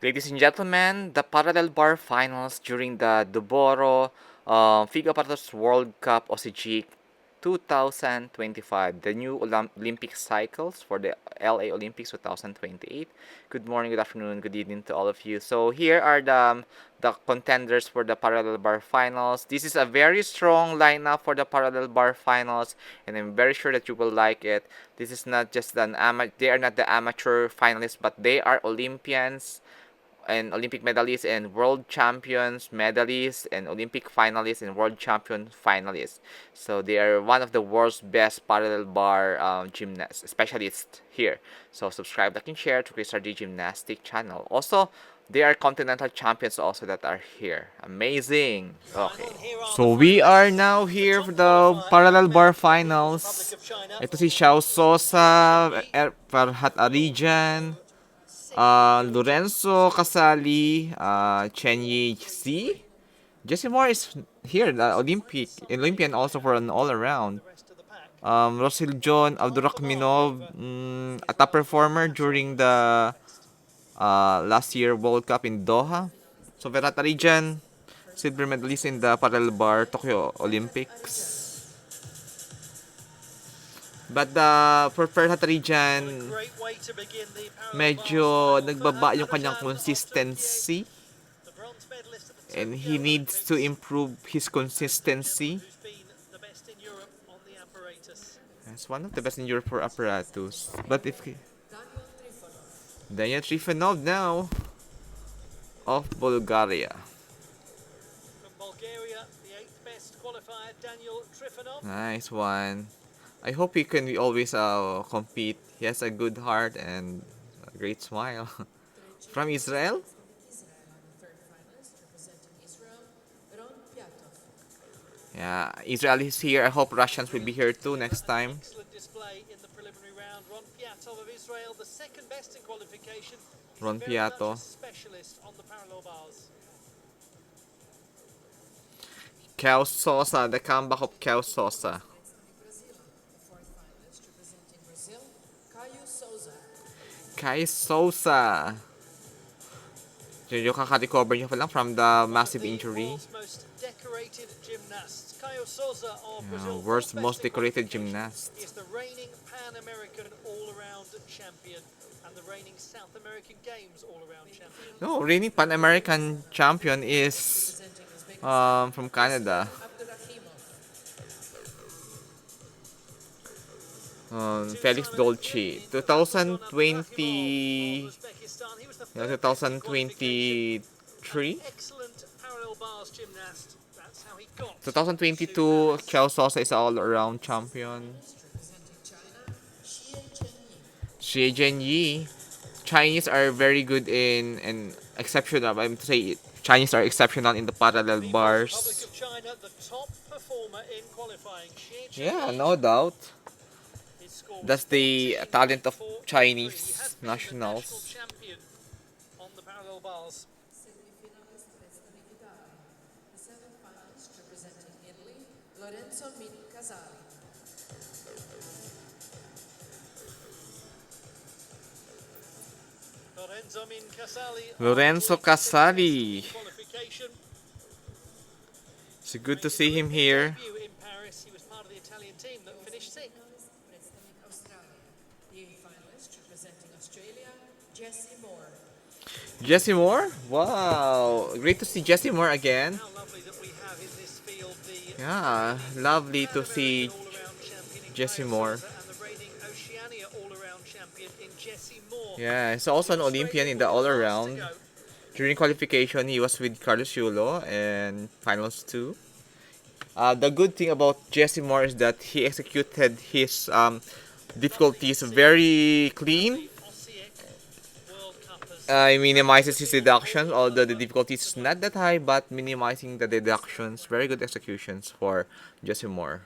Ladies and gentlemen, the parallel bar finals during the Duboro Figure Apparatus World Cup OSEJIK 2025, the new Olympic cycles for the LA Olympics 2028. Good morning, good afternoon, good evening to all of you. So here are the contenders for the parallel bar finals. This is a very strong lineup for the parallel bar finals, and I'm very sure that you will like it. This is not just they are not the amateur finalists, but they are Olympians and Olympic medalists and world champions medalists and Olympic finalists and world champion finalists. So they are one of the world's best parallel bar gymnasts, specialists here. So subscribe, like, and share to Chris RD Gymnastic channel. Also, there are continental champions also that are here. Amazing. Okay. So we are now here for the parallel bar finals. Ito si Caio Souza, Ferhat Arican, Lorenzo Casali, Xie Chenyi. Jesse Moore is here, the Olympian also for an all-around. Rasuljon Abdurakhimov, a top performer during the last year World Cup in Doha. So Ferhat Arican, silver medalist in the parallel bar Tokyo Olympics. But for Ferhat Arican, medyo nagbaba yung kanyang consistency. And he needs to improve his consistency. That's one of the best in Europe for Apparatus. But if Daniel Trifonov now of Bulgaria. Nice one. I hope he can always compete. He has a good heart and a great smile. From Israel? Yeah, Israel is here. I hope Russians will be here too next time. Excellent display in the preliminary round. Pyatov of Israel, the second best in qualification. Pyatov. Specialist on the parallel bars. Caio Souza, the comeback of Caio Souza. Caio Souza. Medyo kaka-recover niya pa lang from the massive injury. World's most decorated gymnast. Is the reigning Pan-American all-around champion and the reigning South American Games all-around champion. No, reigning Pan-American champion is from Canada. Felix Dolce, 2020, 2023, 2022, Caio Souza is all-around champion. Xie Chenyi, Chinese are very good in and exceptional. I'm to say Chinese are exceptional in the parallel bars. Yeah, no doubt. That's the talent of Chinese nationals. Lorenzo Casali. Lorenzo Casali. It's good to see him here. In Paris, he was part of the Italian team that finished sixth. Jesse Moore? Wow, great to see Jesse Moore again. Yeah, lovely to see Jesse Moore. Yeah, he's also an Olympian in the all-around. During qualification, he was with Carlos Yulo and finals too. The good thing about Jesse Moore is that he executed his difficulties very clean. Minimizes his deductions, although the difficulty is not that high, but minimizing the deductions. Very good executions for Jesse Moore.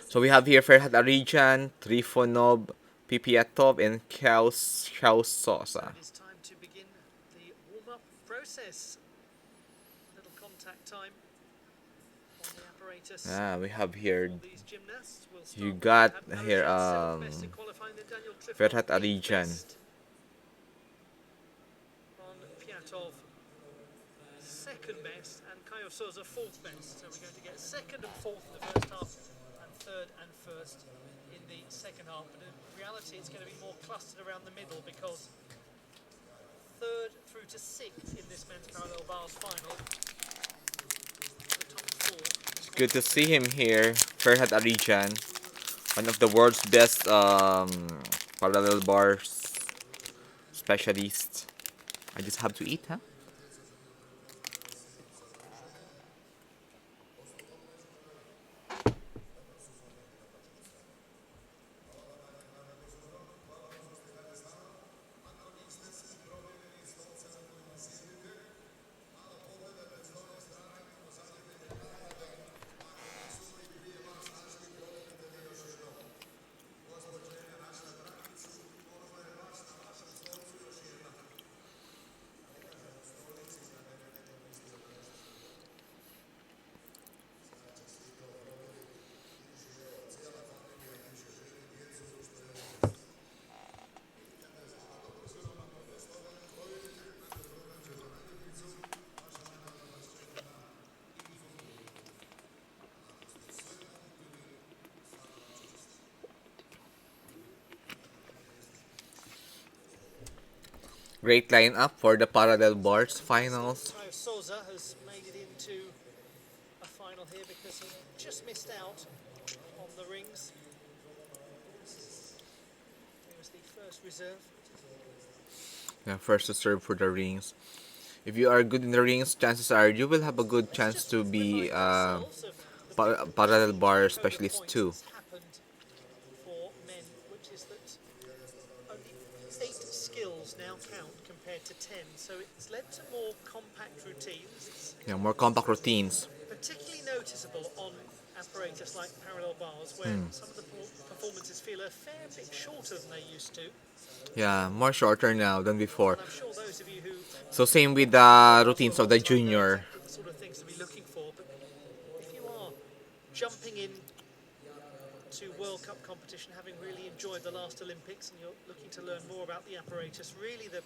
So we have here Ferhat Arican, Trifonov, Pyatov, and Caio Souza. It's time to begin the warm-up process. Little contact time on the apparatus. apparatus. We have here, For these gymnasts, we'll start you with got Ferhat here, Arican, seventh best in qualifying, then Daniel Ferhat Trifonov, eighth Arican. best. On Pyatov, second best, and Caio Souza, fourth best. So we're going to get second and fourth in the first half, and third and first in the second half. But in reality, it's going to be more clustered around the middle, because third through to sixth in this men's parallel bars final, the top four. It's good to see him here, Ferhat Arican, one of the world's best parallel bars specialists. I just have to eat, huh? Great lineup for the parallel bars finals. Caio Souza has made it into a final here because he just missed out on the rings. He was the first reserve. Yeah, first to serve for the rings. If you are good in the rings, chances are you will have a good chance to be parallel bar specialist too. That's happened for men, which is that only 8 skills now count compared to 10, so it's led to more compact routines. Yeah, more compact routines. Particularly noticeable on apparatus like parallel bars, where some of the performances feel a fair bit shorter than they used to. Yeah, more shorter now than before. And I'm sure those of you who So same with the routines of the know junior. exactly the sort of things to be looking for, but if you are jumping in to World Cup competition, having really enjoyed the last Olympics, and you're looking to learn more about the apparatus, really the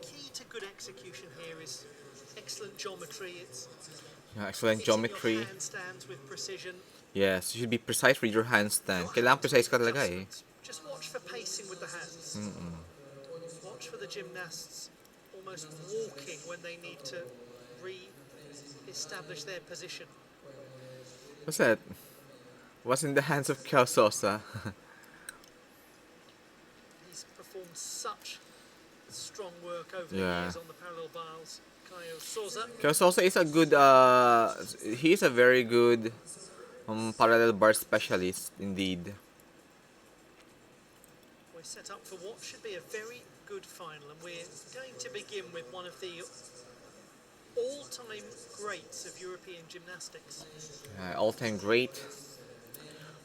key to good execution here is excellent geometry. It's Yeah, excellent hitting geometry. your handstands with precision. Yes, you should be precise with your handstand. Kailangan precise ka talaga eh. Just watch for pacing with the hands. Watch for the gymnasts almost walking when they need to re-establish their position. What's that? What's in the hands of Caio Souza? He's performed such strong work over the Yeah. years on the parallel bars. Caio Souza. Caio Souza is a good, he's a very good parallel bar specialist indeed. We're set up for what should be a very good final, and we're going to begin with one of the all-time greats of European gymnastics. All-time great.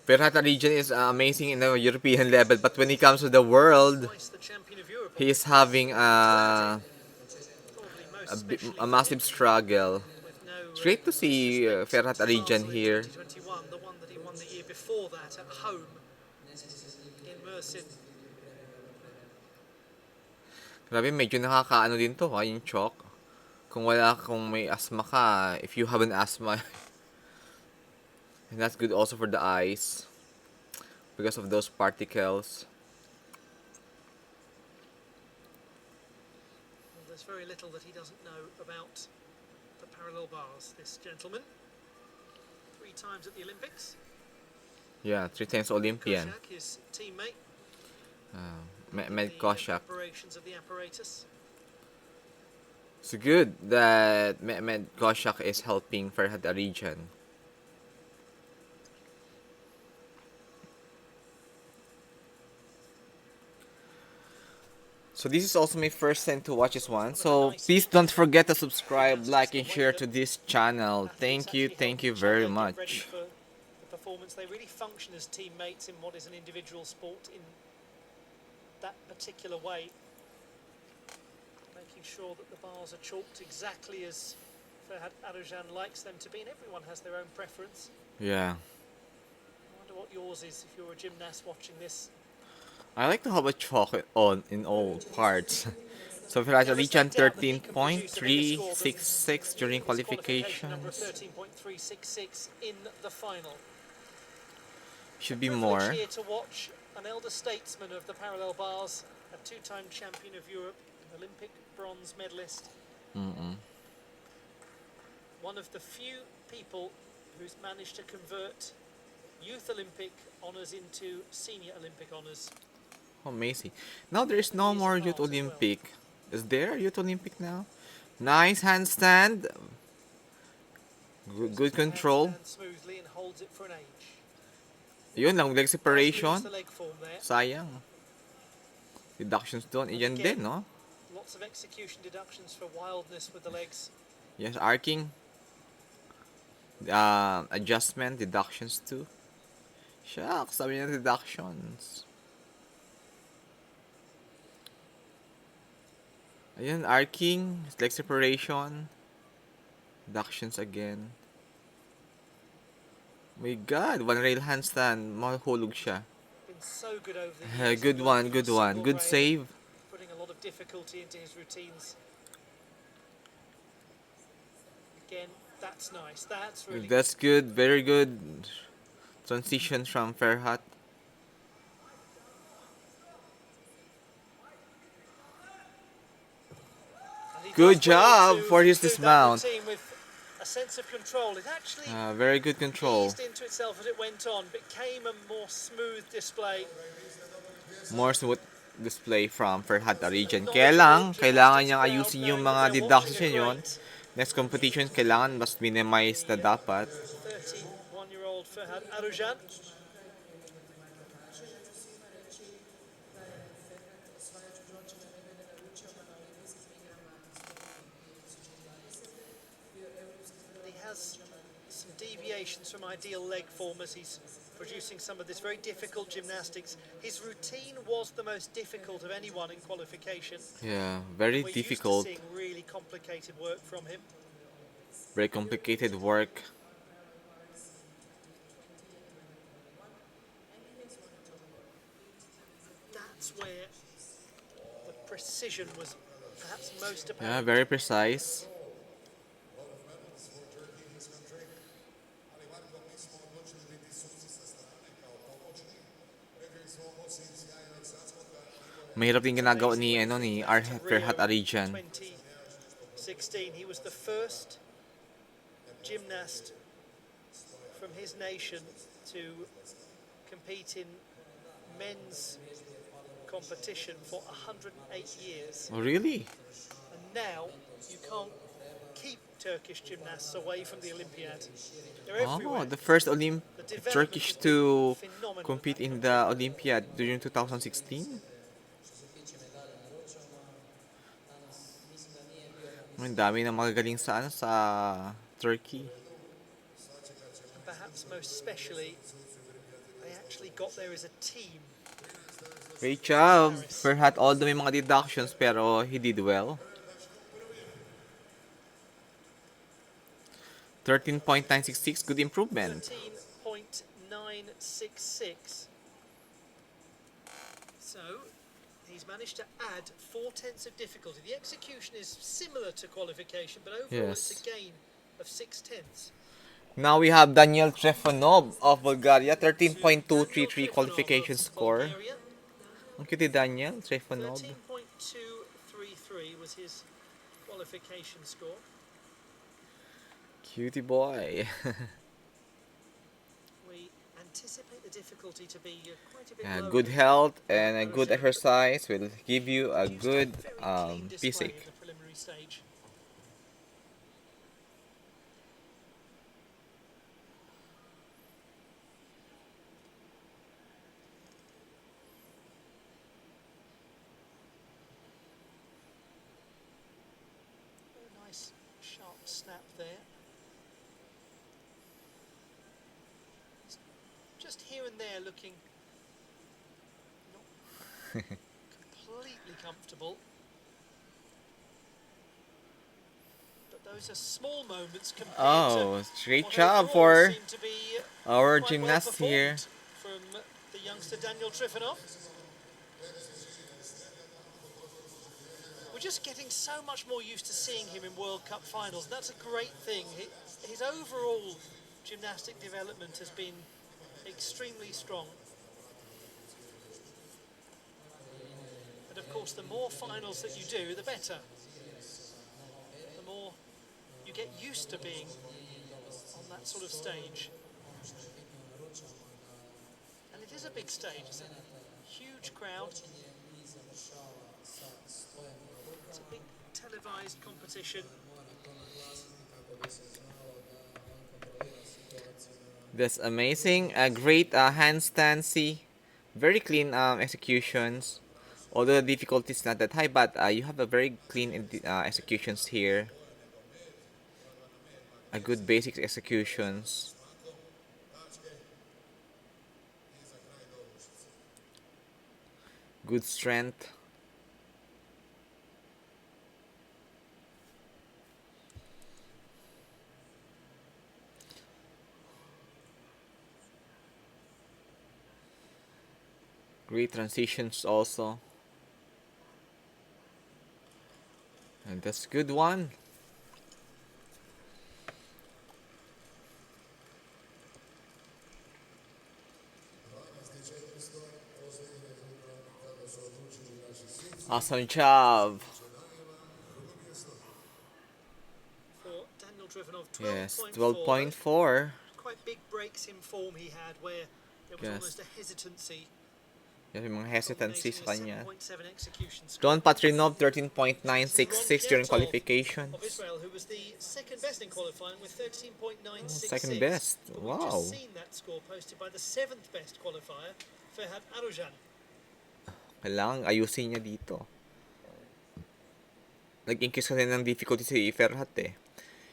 Ferhat Arican is amazing in the European level, but when it comes to the world, Twice the champion of Europe. he is having Probably most a especially massive struggle. with no, It's great to see disrespect Ferhat to Arican Basel in here. 2021, the one that he won the year before that at home in Mersin. Grabe, medyo nakakaano din to ha, yung chalk. Kung may asthma ka, if you have an asthma, and that's good also for the eyes because of those particles. Well, there's very little that he doesn't know about the parallel bars, this gentleman. 3 times at the Olympics. Yeah, 3 times Olympian. Koshak, his teammate. Med the Koshak. operations of the apparatus. It's good that Med Koshak is helping Ferhat Arican. So this is also my first time to watch this one. So please don't forget to subscribe, like, and share to this channel. Thank you very much. Ready for the performance. They really function as teammates in what is an individual sport in that particular way. Making sure that the bars are chalked exactly as Ferhat Arican likes them to be, and everyone has their own preference. Yeah. I wonder what yours is if you're a gymnast watching this. I like to have a chocolate on in all parts. So Ferhat Now, there's no Arican doubt that he can produce a bigger score than 13.366 during his qualification number of qualifications. 13.366 in the final. Should A be privilege more. here to watch an elder statesman of the parallel bars, a two-time champion of Europe, an Olympic bronze medalist. One of the few people who's managed to convert youth Olympic honours into senior Olympic honours. Amazing. Now there is no more Youth Olympic. Is there a Youth Olympic now? Nice handstand. Good control. Handstand smoothly and holds it for an age. Yun lang, leg Does lose separation. the leg form there. Sayang. Deductions doon. Iyan Again, din, no? Lots of execution deductions for wildness with the legs. Yes, arcing. Adjustment, deductions too. Shucks, sabi niya deductions. Ayan, arcing, leg separation. Deductions again. My God, one rail handstand, mahulog siya. Been so good over the years. Good one, good one. Good save. Putting a lot of difficulty into his routines. Again, that's nice. That's really That's good, very good. Transition from Ferhat. Good job for his dismount. A sense of control. It actually Very good control. eased into itself as it went on, became a more smooth display. More smooth display from Ferhat Arican. Kailangan niyang ayusin yung mga deductions yun. Next competition, kailangan mas minimize na dapat. 31-year-old Ferhat Arican. He has some deviations from ideal leg form as he's producing some of this very difficult gymnastics. His routine was the most difficult of anyone in qualification. Yeah, very We're difficult. used to seeing really complicated work from him. Very complicated work. That's where the precision was perhaps most apparent. Yeah, very precise. Mahirap din ginagawa ni Ferhat Arican. 2016, he was the first gymnast from his nation to compete in men's competition for 108 years. Oh, really? And now you can't keep Turkish gymnasts away from the Olympiad. They're everywhere. The first Turkish to compete in the Olympiad during 2016. Ang dami na magagaling sa Turkey. And perhaps most especially, they actually got there as a team. Great job! Ferhat, although may mga deductions, pero he did well. 13.966, good improvement. 13.966. So, he's managed to add 4/10 of difficulty. The execution is similar to qualification, but overall it's a gain of 6/10. Now we have Daniel Trifonov of Bulgaria, 13.233 qualification score. Ang cute ni Daniel Trifonov. 13.233 was his qualification score. Cutie boy. We anticipate the difficulty to be quite a bit Yeah, lower. good health and a good exercise will give you a good physique. The preliminary stage. A nice sharp snap there. Just here and there looking not completely comfortable, but Those are small moments compared to Oh, great what job overall for seemed to be our quite well gymnast here. performed from the youngster Daniel Trifonov. We're just getting so much more used to seeing him in World Cup finals. That's a great thing. His overall gymnastic development has been extremely strong. And of course, the more finals that you do, the better. The more you get used to being on that sort of stage. And it is a big stage. It's a huge crowd. It's a big televised competition. That's amazing. A great handstand. See, very clean executions. Although the difficulty is not that high, but you have a very clean executions here. A good basic executions. Good strength. Great transitions also. And that's a good one. Awesome job. For Daniel Trifonov, Yes, 12.4. 12.4. Quite big breaks in form he had where there was Yes. almost a hesitancy. Yes, may mga hesitancy sa kanya. 7.7 execution score. Don Patrinov, 13.966 during Of qualifications. Israel, who was the second best in qualifying with 13.966. Second best. But we've Wow. just seen that score posted by the seventh best qualifier, Ferhat Arican. Kailangan ayusin niya dito. Nag-increase kasi ng difficulty si Ferhat eh.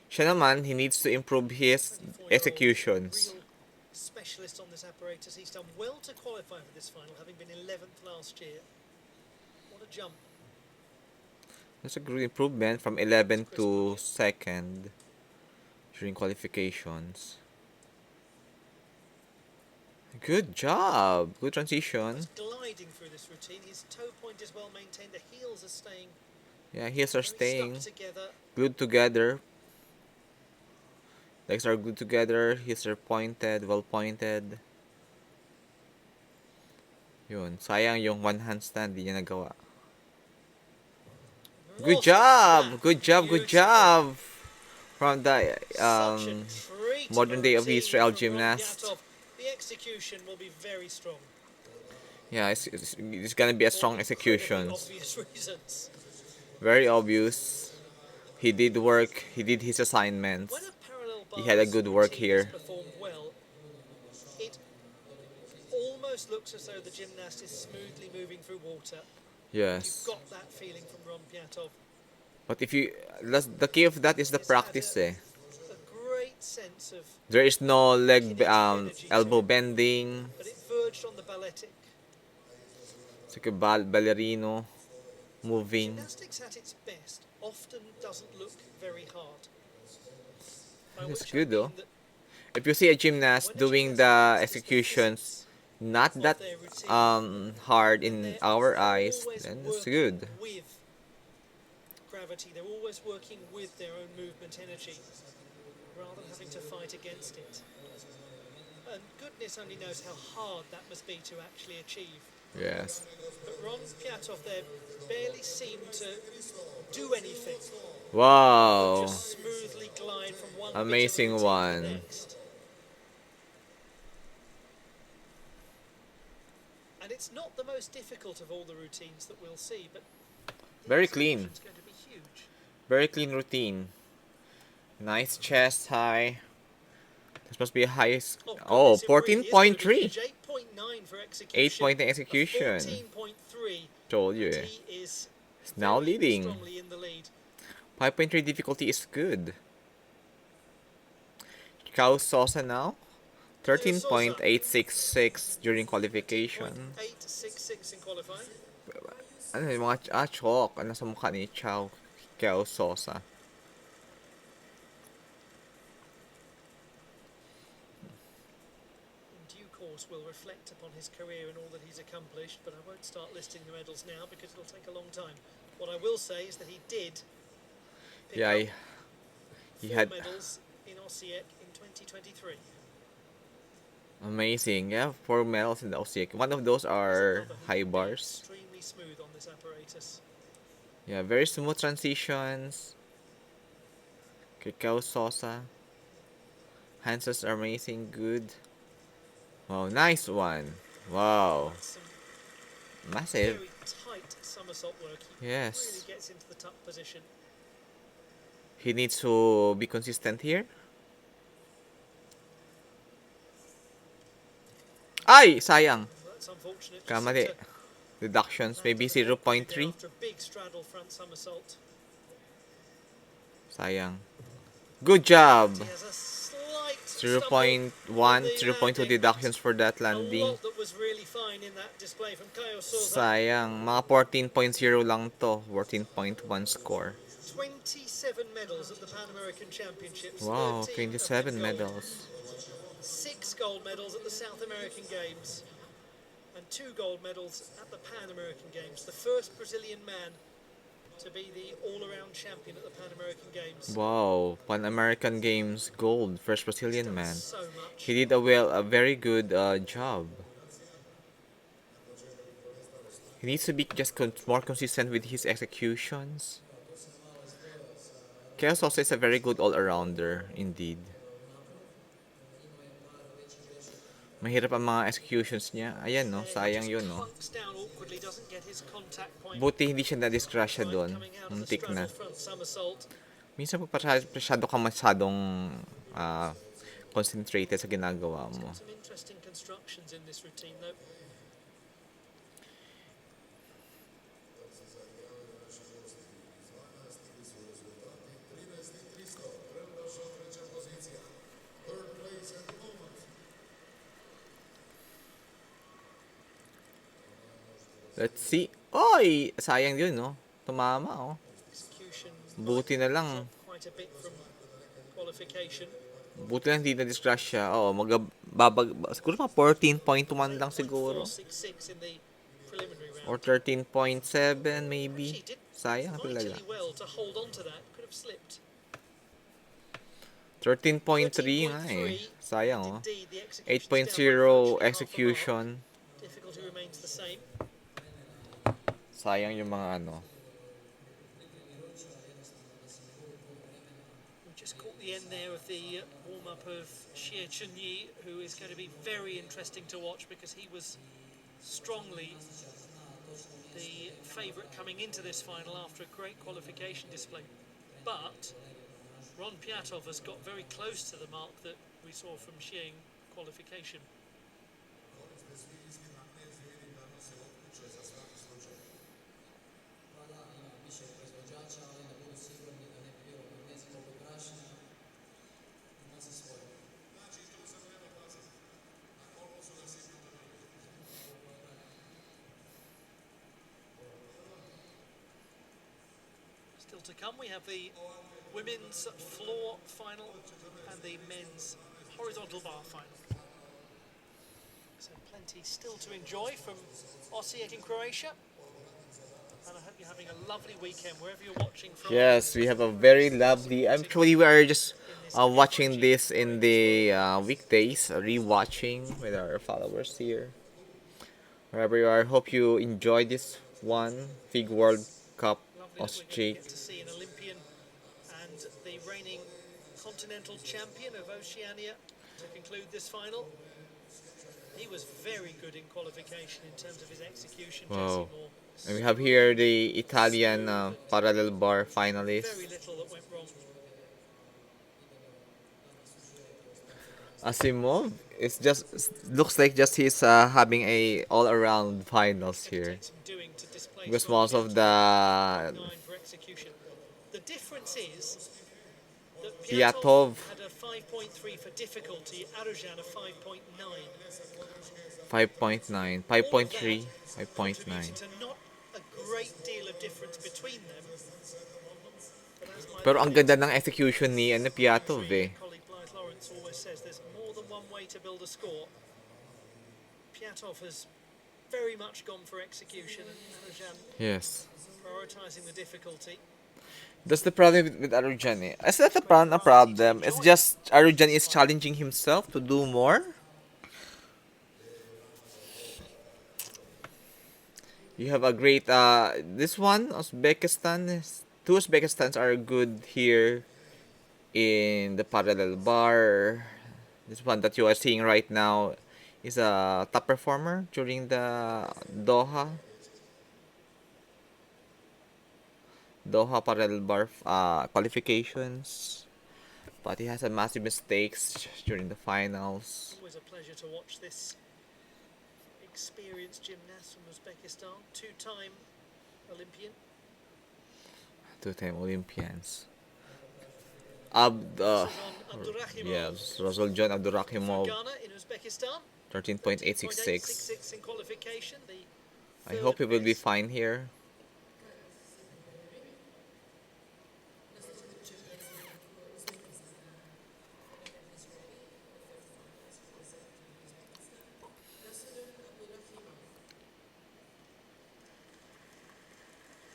Siya naman, he needs to improve his executions. Real specialist on this apparatus. He's done well to qualify for this final, having been 11th last year. What a jump. That's a good improvement from 11 to 2nd during qualifications. Good job. Good transition. He's gliding through this routine. His toe point is well maintained. The heels are staying. Yeah, heels are staying Stuck together. glued together. Legs are glued together. Heels are pointed, well pointed. Yun. Sayang yung one handstand, di niya nagawa. Good job! Good job, good job! From the modern day of Israel gymnast. The execution will be very strong. Yeah, it's gonna be a strong execution. Obvious reasons. Very obvious. He did work. He did his assignments. When a parallel He had a bars good work routine here. is performed well, it almost looks as though the gymnast is smoothly moving through water. Yes. You've got that feeling from Pyatov. But if you, the key of that is the practice eh. A great sense of, There is no leg, elbow bending. but it verged on the balletic. It's like a ballerino moving. Gymnastics at its best often doesn't look very hard. By That's which I good though. mean that If you see a gymnast doing the executions not of that their routine, hard they're in our eyes, always then it's working good. With gravity, they're always working with their own movement energy, rather than having to fight against it. And goodness only knows how hard that must be to actually achieve. Yes. But Pyatov there barely seemed to do anything. Wow. Just smoothly glide from one Amazing bit of the routine one. to the next. And it's not the most difficult of all the routines that we'll see, but the Very clean. execution's going to be huge. Very clean routine. Nice chest high. This must be a high. Oh, goodness, it really is 14.3. gonna be huge. 8.9 for execution. 8-point execution. 14.3. Told you. And he is It's now very leading. strongly in the lead. 5.3 difficulty is good. Caio Souza now. 13.866 during qualification. 8.66 in qualifying. Ano yung mga chalk? Ano sa mukha ni Ciao Souza? course, will reflect upon his career and all that he's accomplished, but I won't start listing the medals now because it'll take a long time. What I will say is that he did pick Yeah, up he 4 had medals in OSEJIK in 2023. amazing. Yeah, 4 medals in the OSEJIK. One of those He's are another who high can be bars. extremely smooth on this apparatus. Yeah, very smooth transitions. Caio Souza. Hands are amazing, good. Wow, nice one. Wow, That's some massive. very tight somersault work. He really Yes. gets into the tuck position. He needs to be consistent here. Ay, sayang. That's unfortunate. Just Kamali. seemed to Deductions, land maybe on the neck maybe there 0.3. after a big straddle front somersault. Sayang. Good job. He has a slight Zero stumble point on 0.1, the 0.2 landing, deductions for that but landing. a lot that was really fine in that display from Caio Souza. Sayang. Mga 14.0 lang to. 14.1 score. 27 medals at the Pan American Championships. Wow, 13 of 27 them gold. medals. 6 gold medals at the South American Games. And 2 gold medals at the Pan American Games. The first Brazilian man to be the all-around champion at the Pan American Games. Wow, Pan American Games gold, first He's Brazilian done man. so much. He did a very good job. He needs to be just more consistent with his executions. Chaos also is a very good all-arounder, indeed. Mahirap ang mga executions niya. Ayan no, sayang yun no. Clunks down awkwardly, doesn't get his contact point Buti hindi siya na-disgrasya right, doon. coming out of the Muntik na. straddle front somersault. Minsan pag masyado ka masyadong concentrated sa ginagawa mo. Some interesting constructions in this routine though. Let's see. Oy! Sayang yun, no? Tumama, oh. Execution Buti na lang. quite a bit from qualification. Buti lang hindi na-disgrasya. Oo, siguro mga 14.1 lang siguro. 4.66 in the preliminary round. Or 13.7 maybe. She did Sayang talaga. mightily well to hold on to that. Could have slipped. 13.3 nga eh. Sayang, oh. Indeed, the execution is down 8.0 by virtually half a mark. execution. Difficulty remains the same. Sayang yung mga ano. We just caught the end there of the warm-up of Xie Chenyi, who is going to be very interesting to watch because he was strongly the favourite coming into this final after a great qualification display. But Ron Pyatov has got very close to the mark that we saw from Xie in qualification. Still to come, we have the women's floor final and the men's horizontal bar final. So plenty still to enjoy from OSEJIK in Croatia. And I hope you're having a lovely weekend wherever you're watching from. Yes, we have a very lovely. Actually, we are just watching this in the weekdays, rewatching with our followers here. Wherever you are, hope you enjoy this one FIG World Cup Lovely that we're going to OSEJIK. get to see an Olympian and the reigning continental champion of Oceania to conclude this final. He was very good in qualification in terms of his execution. Wow. Jesse Moore. And we have here the Italian parallel bar finalist. Very little that went wrong. Asimov is just looks like just he's having a all-around finals here. Takes some doing to display Because strong most of against the 9 for execution. The difference is that Pyatov had a 5.3 for difficulty, Arican a 5.9. 5.9, 5.3, 5.9. Contributed to not a great deal of difference between them. But as my Pero ang ganda ng execution ni Pyatov eh. colleague Blythe Lawrence always says, there's more than one way to build a score. Pyatov has very much gone for execution, and Rasuljon Yes. prioritising the difficulty. That's the problem with Arujan. Eh. It's not a problem. It's just Arujan is challenging himself to do more. You have a great this one Uzbekistan. Two Uzbekistans are good here in the parallel bar. This one that you are seeing right now is a top performer during the Doha parallel bar qualifications. But he has a massive mistakes during the finals. Always a pleasure to watch this experienced gymnast from Uzbekistan, two-time Olympian. Two-time Olympians. Rasuljon Abdurakhimov Yes, Rasuljon from Abdurakhimov, Ghana in Uzbekistan. 13.866. 13.866 in qualification. I hope he will be best. fine here.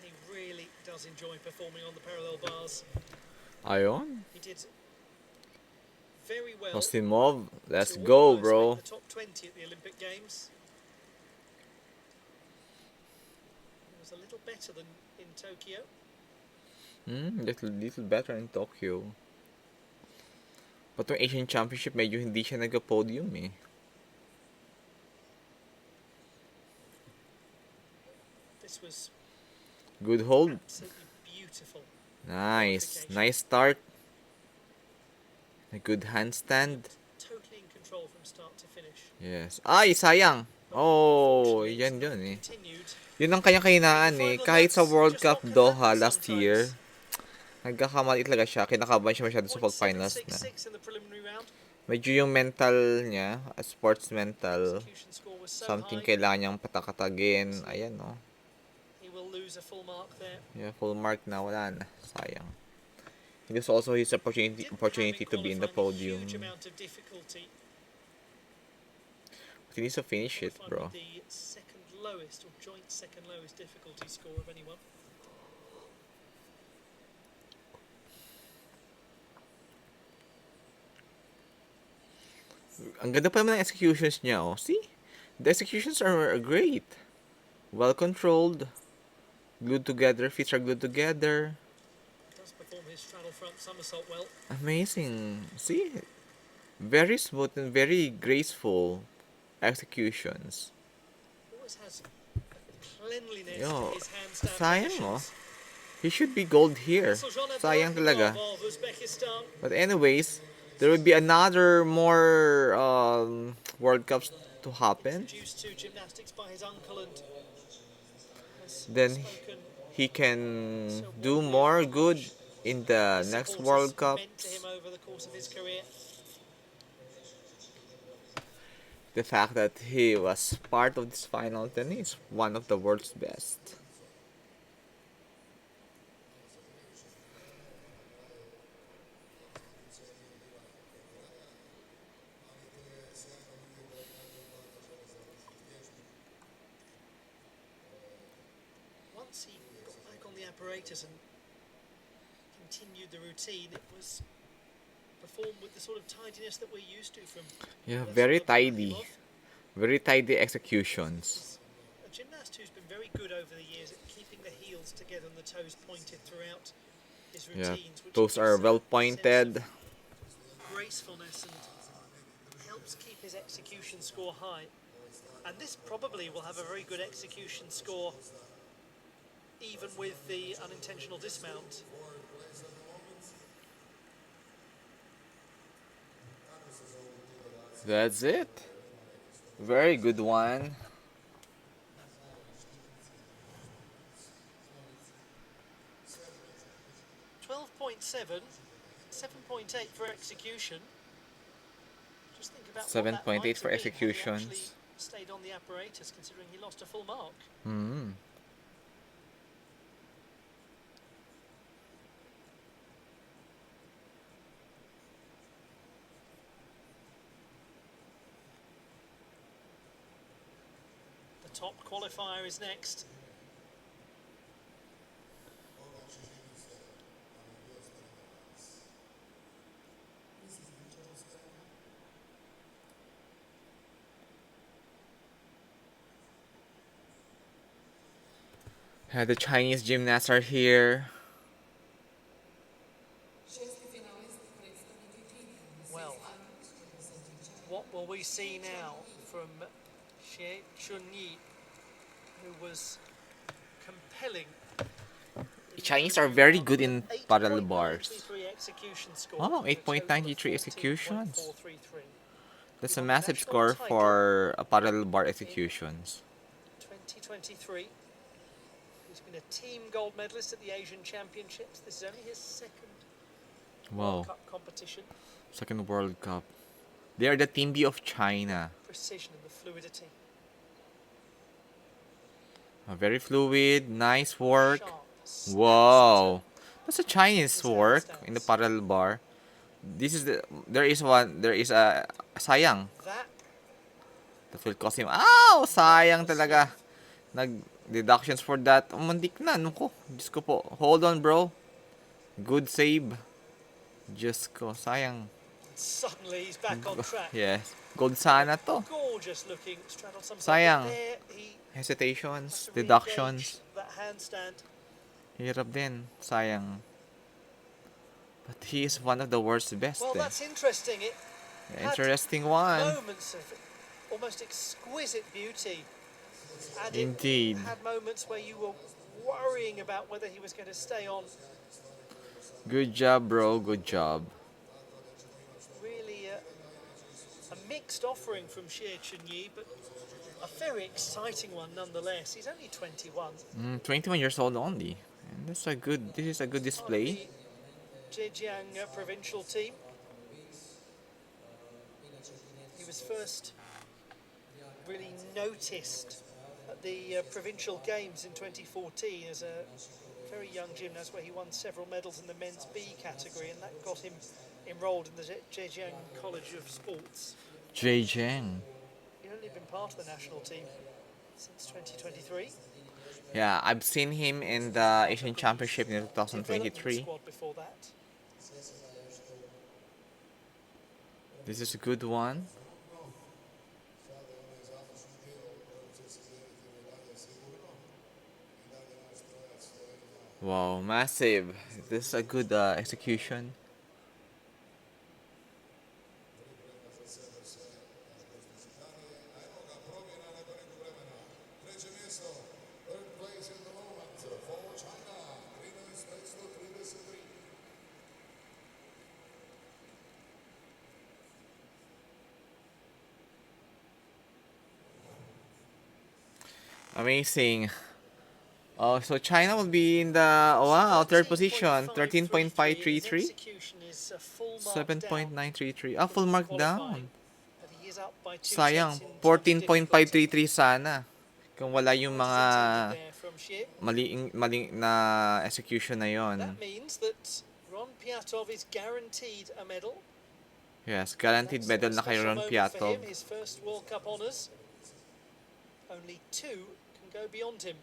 He really does enjoy performing on the parallel bars. Ayon. He did very well. Rasuljon, let's to go, almost bro. make the top 20 at the Olympic Games. He was a little better than in Tokyo. Little better in Tokyo. But yung Asian Championship, medyo hindi siya nag-podium eh. This was Good hold. absolutely beautiful. Nice. Nice start. A good handstand. Totally in control from start to finish. Yes. Ay, sayang. Oh, Unfortunately, yan it's yun not eh. continued. Yun ang kanyang kahinaan eh. Kahit sa World Cup Doha last sometimes. year, nagkakamali talaga siya. Kinakabahan siya masyado sa pag-finals na. 0.766 in the preliminary round. Medyo yung mental niya, sports mental, Execution score was so something high, kailangan niyang patakatagin. Ayan, no. he will lose a full mark there. Yeah, full mark na. Wala na. Sayang. It is also his Didn't opportunity have to be in the qualifying podium. A huge amount of difficulty. But he needs to finish it, bro. The second lowest or joint second lowest difficulty score of anyone. Ang ganda pa naman ng executions niya, oh. See? The executions are great. Well controlled. Glued together. Feet are glued together. Does perform his straddle front somersault well. Amazing. See? Very smooth and very graceful executions. Always has cleanliness Yo, to his handstand sayang, oh. positions. He should be gold here. Rasuljon Sayang talaga. Abdurakhimov of Uzbekistan. But anyways, there will be another more World Cups to happen. Introduced to gymnastics by his uncle and has Then spoken he can do more good in the next supporters World meant to Cups. him over the course of his career. The fact that he was part of this final, then he's one of the world's best. Once he got back on the apparatus and continued the routine, it was performed with the sort of tidiness that we're used to from Yeah, Rasuljon very tidy. Abdurakhimov. Very tidy executions. A gymnast who's been very good over the years at keeping the heels together and the toes pointed throughout his Yeah, routines, which toes gives are a well sense pointed. of gracefulness and helps keep his execution score high. And this probably will have a very good execution score even with the unintentional dismount. That's it. Very good one. 12.7, 7.8 for execution. Just think about 7.8 what that might for have been had he actually executions. stayed on the apparatus, considering he lost a full mark. Hmm. top qualifier is next. The Chinese gymnasts are here. Well, what will we see now from Xie Chenyi, who was compelling? Chinese are very good in parallel bars. 8.93 execution score, Oh, with a total of 8.93 executions. 14.433. That's He a won massive national score title for parallel bar executions. 2023. He's been a team gold medalist at the Asian Championships. This is only his second Wow, World Cup competition. second World Cup. They are the Team B of China. Precision and the fluidity. Very fluid, nice work. Sharp, snaps Wow, into that's a Chinese his work in the handstands. parallel bar. This is there is a sayang That that will cost him. Ow! Sayang talaga. Nag-deductions for that. Muntik na. Ano ko? Diyos ko po. Hold on, bro. Good save. Diyos ko. Sayang. suddenly he's back on track. Yes. Gold sana to. Gorgeous looking straddle some Sayang. there he Hesitations. has to Deductions. re-engage that handstand. Hirap din. Sayang. But he is one of the world's best. Well, that's interesting. It had Interesting one. moments of almost exquisite beauty. And Indeed. it had moments where you were worrying about whether he was going to stay on. Good job, bro. Good job. Really a mixed offering from Xie Chenyi, but a very exciting one nonetheless. He's only 21. 21 years old only. And this is a good display. The Zhejiang provincial team. He was first really noticed at the provincial games in 2014 as a very young gymnast, where he won several medals in the men's B category, and that got him enrolled in the Zhejiang College of Sports. Zhejiang. He's only been part of the national team since 2023. Yeah, I've seen him in the Asian Championship in Development 2023. squad before that. This is a good one. Wow, massive. This is a good execution. Amazing. Oh, so China will be in the third position, 13.533, Execution is a full mark 7.933. Ah, full mark down. but he is up by 2 Sayang, sets in terms of 14.533 sana. Kung wala yung difficulty. mga There from Xie. maling na execution na yon. That means that Ron Pyatov is guaranteed a medal. Yes, guaranteed That's medal a na kay special Ron moment for Pyatov. him, his first World Cup honours. Only 2 can go beyond him.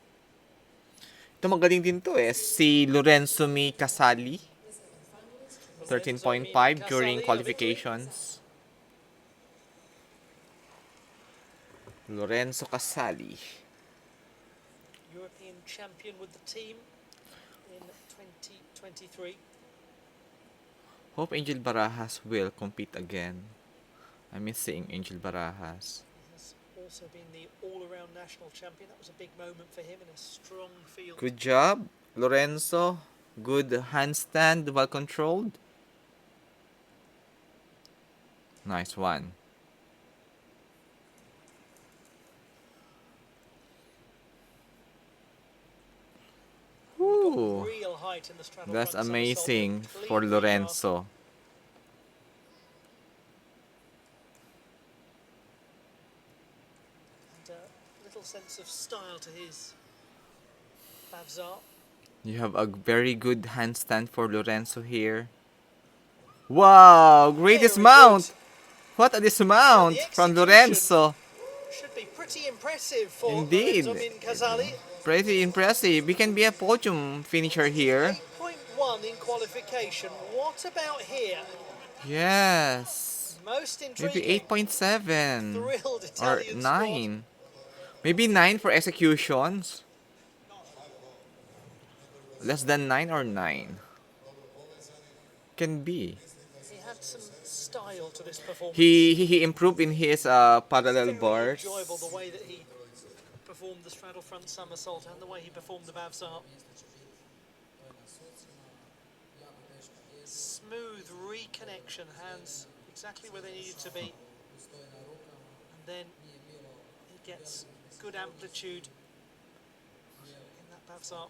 Ito magaling din to si Lorenzo Casali. 13.5 during qualifications. Lorenzo Casali. European champion with the team in 2023. Hope Angel Barajas will compete again. I miss seeing Angel Barajas. He has also been the all-around national champion. That was a big moment for him in a strong field. Good job, Lorenzo. Good handstand, well controlled. Nice one. Ooh, Real height in the straddle that's front amazing somersault. for Clean Lorenzo. and a little sense of style to his Bavzar. You have a very good handstand for Lorenzo here. Wow, great Very dismount. good. What a dismount The from execution Lorenzo. should be pretty pretty impressive for Indeed. Lorenzo Casali. Pretty impressive. We can be a podium finisher here. 8.1 in qualification. What about here? Yes. Most Maybe intriguing. 8.7 Thrilled or Italian squad. 9. Maybe 9 for executions. Less than 9 or 9. Can be. He had some style to this performance. He improved in his parallel Very bars. enjoyable the way that he performed the straddle front somersault and the way he performed the Bavsar. Smooth reconnection, hands exactly where they needed to be. And then he gets good amplitude in that Bavsar.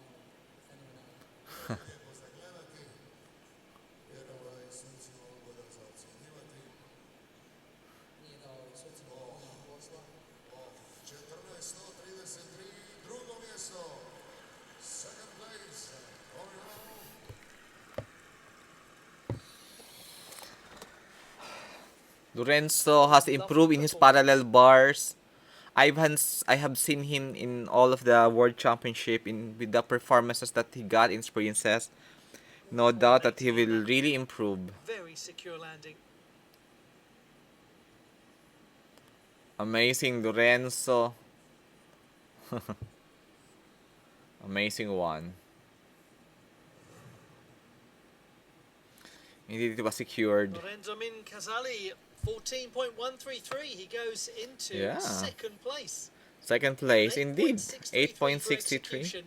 Lorenzo has improved in his parallel bars. I have seen him in all of the World Championship with the performances that he got in experiences. No doubt that he will really improve. Very secure landing. Amazing Lorenzo. Amazing one. Indeed, it was secured. Lorenzo Casali, 14.133. He goes into second place. Second place, indeed. 8.63.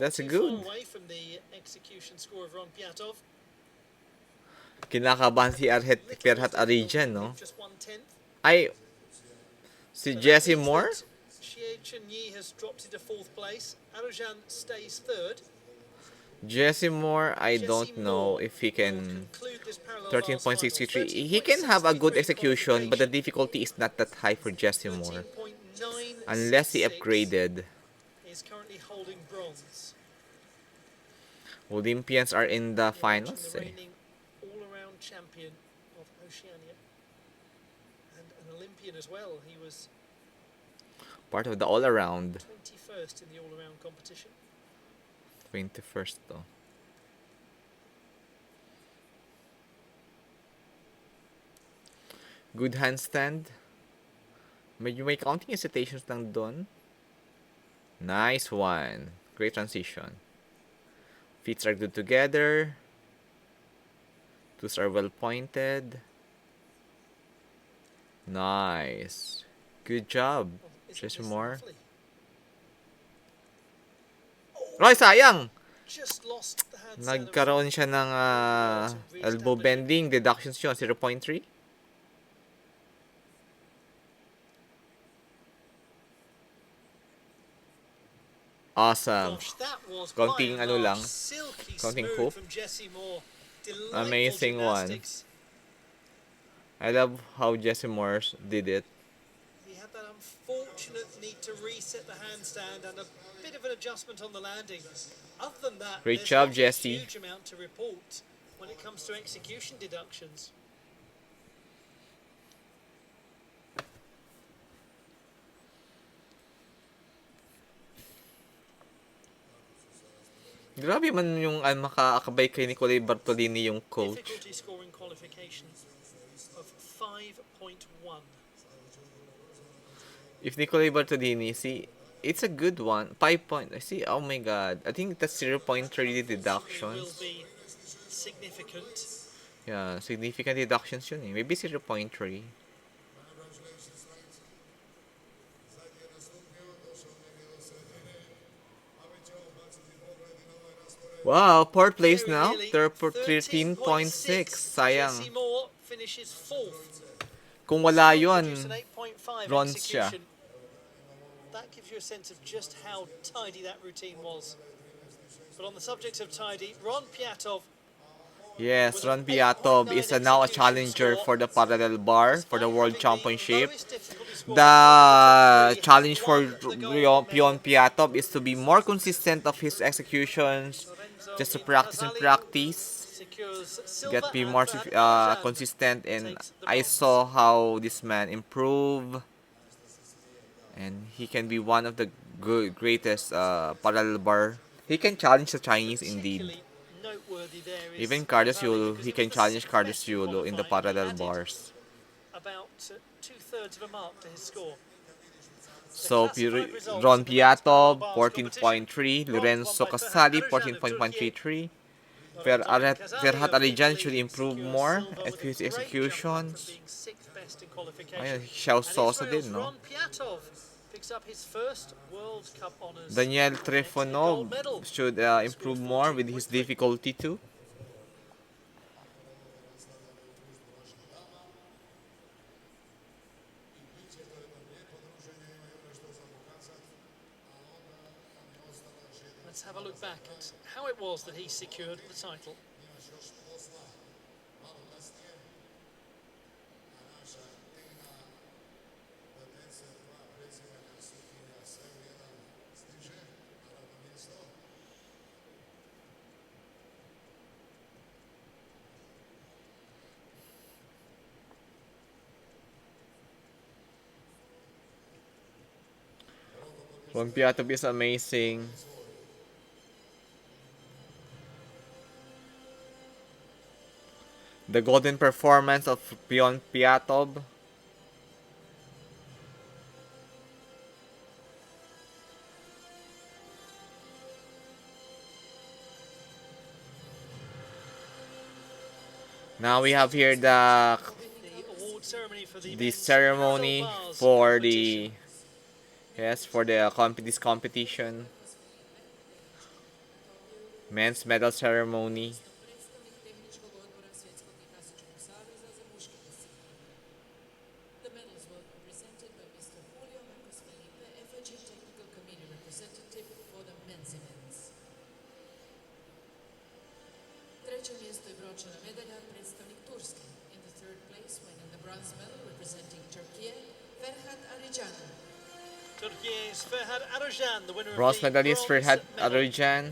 That's good. Far away from the execution score of Ron Pyatov. Kinakabahan si Ferhat Arican, no? Just 1/10. Si Jesse Moore? Xie Chenyi has dropped into fourth place. Rasuljon stays third. Jesse Moore, I don't know if he can. 13.63. He can have a good execution, but the difficulty is not that high for Jesse Moore. Unless he upgraded. Is currently holding bronze. Olympians are in the finals. The reigning all-around champion of Oceania. And an Olympian as well. He was part of the all-around. 21st in the all-around competition. 21st though. Good handstand. Medyo may counting hesitations lang doon. Nice one. Great transition. Feet are good together. Toes are well pointed. Nice. Good job. Just more. Roy, sayang! Nagkaroon siya ng elbow bending. Deductions yun, 0.3. Awesome. Counting ano lang. Counting hoop. Amazing one. I love how Jesse Moore did it. He had that unfortunate need to reset the handstand and a bit of an adjustment on the landing. Other than that, great job, Jesse. Huge amount to report when it comes to execution deductions. Grabe man yung makakabay kay Nicolay Bartolini yung coach. Difficulty scoring qualifications of 5.1. If Nicolay Bartolini, see, it's a good one. 5 point. See, oh my god. I think that's 0.3 deductions. Will be significant. Yeah, significant deductions yun eh. Maybe 0.3. Wow, fourth place now. 13.6. Sayang. Finishes fourth. Kung wala yun, bronze siya. That gives you a sense of just how tidy that routine was. But on the subject of tidy, Ron Pyatov. Yes, Ron Pyatov is now a challenger for the parallel bar for the World Championship. The challenge for Ron Pyatov is to be more consistent of his executions, just to practice and practice, get be more consistent, and I saw how this man improve. And he can be one of the greatest parallel bar. He can challenge the Chinese indeed. Particularly noteworthy there is Even Carlos Casali he because it was can the challenge sixth Carlos best in in the qualifying. He parallel added bars. about two-thirds of a mark to his score. The So classified results Ron in the men's parallel Pyatov bars competition. 14.3, Bronze won Lorenzo by Ferhat Casali Arican of Turkey. 14.133. Lorenzo Casali Ferhat of Arican should Italy improve secures more silver at with a his great jump up from executions. being sixth best in qualification. Ayun, Caio And Souza Israel's din, no? Ron Pyatov picks up his first World Cup honours, Daniel netting a Trifonov gold medal. should He scored improve more with his 14.3. difficulty too. Let's have a look back at how it was that he secured the title. Ron Pyatov is amazing. The golden performance of Pyatov. Now we have here The award ceremony for the the men's parallel ceremony bars for competition. this competition. Men's medal ceremony. The medals were presented by Mr. Julio Marcos Felipe, FIG Technical Committee representative for the men's events. Treće mjesto je wręczona medalja predstavnik Turske. In the third place, winning the bronze medal representing Turkey, Ferhat Arican. Turkey's Ferhat Arican, the winner Bronze of the medalist bronze Ferhat medal. Arican.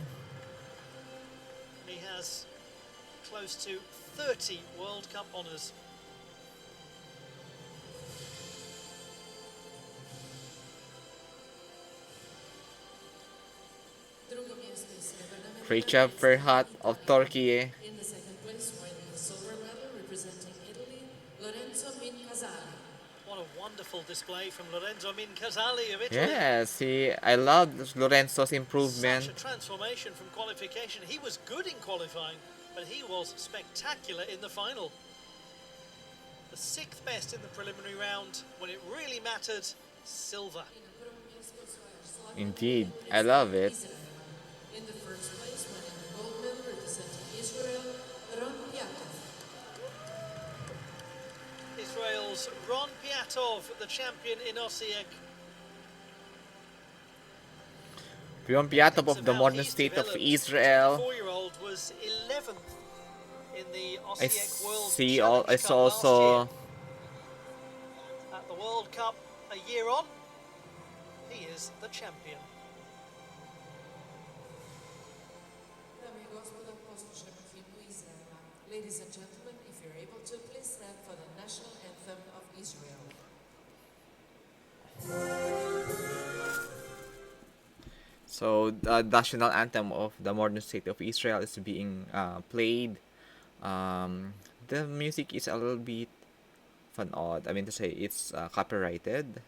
He has close to 30 World Cup honours. Drugo mjesto je srebrna medalja. Great job Ferhat of Turkey. In the second place, winning the silver medal representing Italy, Lorenzo Casali. What a wonderful display from Lorenzo Casali of Italy. Yes, I love Lorenzo's Such improvement. a transformation from qualification. He was good in qualifying, but he was spectacular in the final. The sixth best in the preliminary round. When it really mattered, silver. Indeed, I love it. In the first place, winning the gold medal representing Israel, Ron Pyatov. Israel's Ron Pyatov, the champion in OSEJIK. Ron Pyatov of the modern state of Israel. 24-year-old was 11th in the I OSEJIK World see. Challenge I Cup saw last year. also. At the World Cup a year on, he is the champion. Dame i gospodo, poslušajmo himnu Izraela. Ladies and gentlemen, if you're able to, please stand for the national anthem of Israel. So the national anthem of the modern state of Israel is being played. The music is a little bit fun odd. I mean to say it's copyrighted.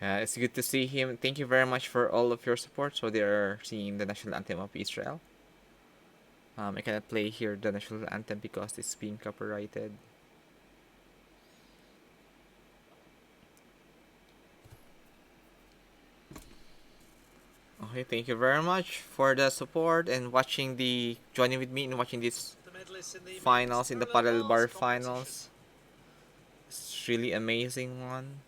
It's good to see him. Thank you very much for all of your support. So they are singing the national anthem of Israel. I cannot play here the national anthem because it's being copyrighted. Okay, thank you very much for the support and joining with me in watching these The medalists in the finals, in the parallel parallel bar bars competition. finals. It's really amazing one.